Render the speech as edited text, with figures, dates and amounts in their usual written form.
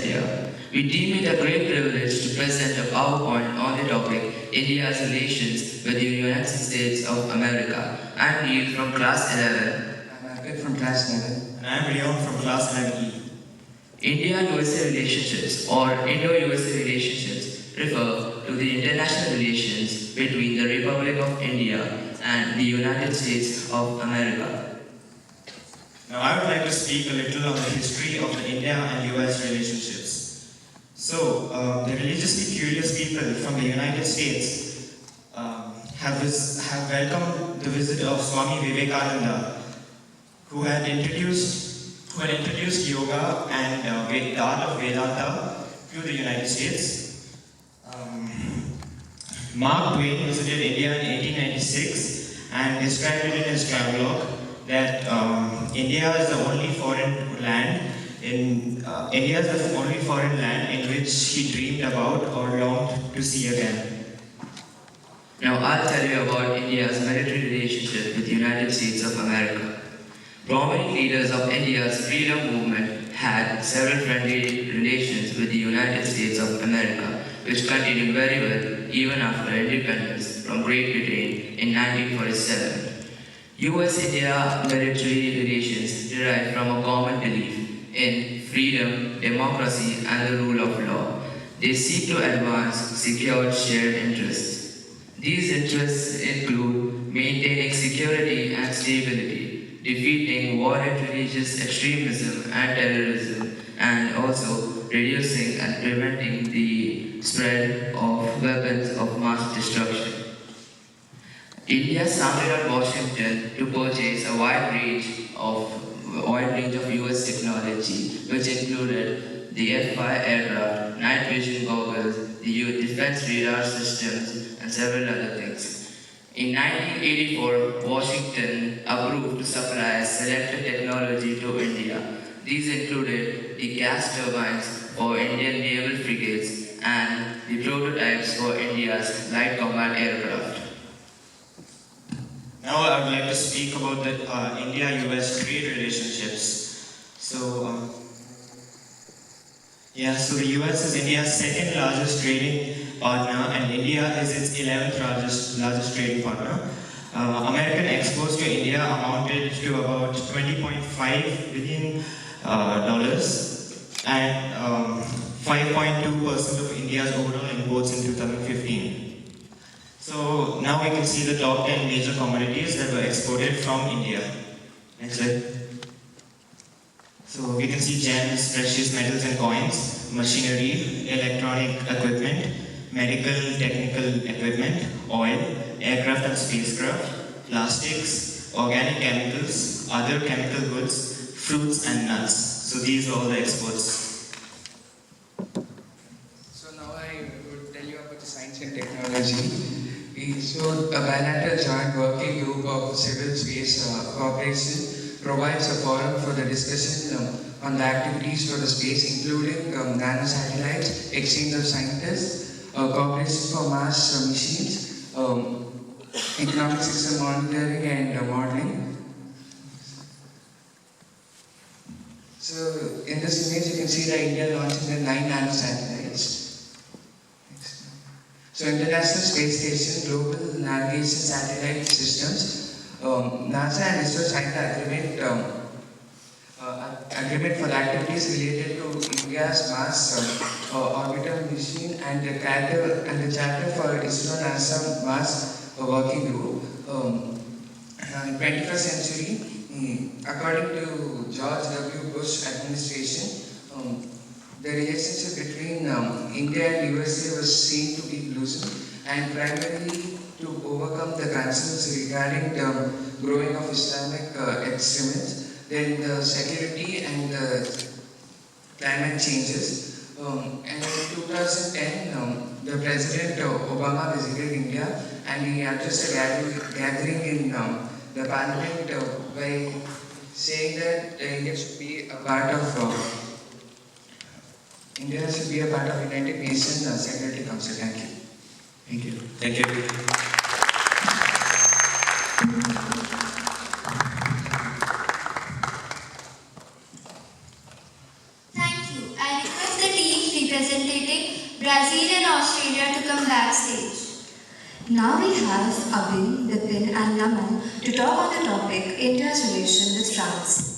India. We deem it a great privilege to present a PowerPoint on the topic India's relations with the United States of America. I'm Neil from class 11. I'm Arpit from class 11. And I'm Leon from class 11E. India-USA relationships or Indo-USA relationships refer to the international relations between the Republic of India and the United States of America. Now I would like to speak a little on the history of the India and US relationships. So, the religiously curious people from the United States have welcomed the visit of Swami Vivekananda, who had introduced yoga and the art of Vedanta to the United States. Mark Twain visited India in 1896 and described it in his travelogue that India is the only foreign land in which he dreamed about or longed to see again. Now I'll tell you about India's military relationship with the United States of America. Prominent leaders of India's freedom movement had several friendly relations with the United States of America, which continued very well even after independence from Great Britain in 1947. US-India military relations derive from a common belief in freedom, democracy, and the rule of law. They seek to advance secured shared interests. These interests include maintaining security and stability, defeating violent religious extremism and terrorism, and also reducing and preventing the spread of weapons of mass destruction. India sounded on Washington to purchase a wide range of US technology, which included the F-5 aircraft, night vision goggles, the defense radar systems, and several other things. In 1984, Washington approved to supply selected technology to India. These included the gas turbines for Indian naval frigates and the prototypes for India's light combat aircraft. Now I would like to speak about the India-US trade relationships. So the US is India's second largest trading partner and India is its 11th largest trading partner. American exports to India amounted to about $20.5 billion and 5.2% of India's overall imports in 2015. So now we can see the top 10 major commodities that were exported from India. Next slide. So we can see gems, precious metals and coins, machinery, electronic equipment, medical technical equipment, oil, aircraft and spacecraft, plastics, organic chemicals, other chemical goods, fruits and nuts. So these are all the exports. So now I would tell you about the science and technology. So a bilateral joint working group of civil space cooperation provides a forum for the discussion on the activities for the space, including nanosatellites, exchange of scientists, cooperation for mass machines, economic system monitoring and modeling. So in this image you can see that India launching the 9 nanosatellites. So International Space Station, Global Navigation Satellite Systems, NASA and ISRO signed the agreement for the activities related to India's Mars orbital mission and the charter for ISRO NASA Mars working group. In 21st century, according to George W. Bush administration, the relationship between India and USA was seen to be loosened, and primarily to overcome the concerns regarding the growing of Islamic extremism, then the security and the climate changes. And in 2010, the President Obama visited India and he addressed a gathering in the Parliament by saying that India should be a part of United Nations Security Council. Thank you. Thank you. Thank you. Thank you. I request the representing Brazil and Australia to come backstage. Now we have Abin, Bipin and Naman to talk on the topic India's relation with France.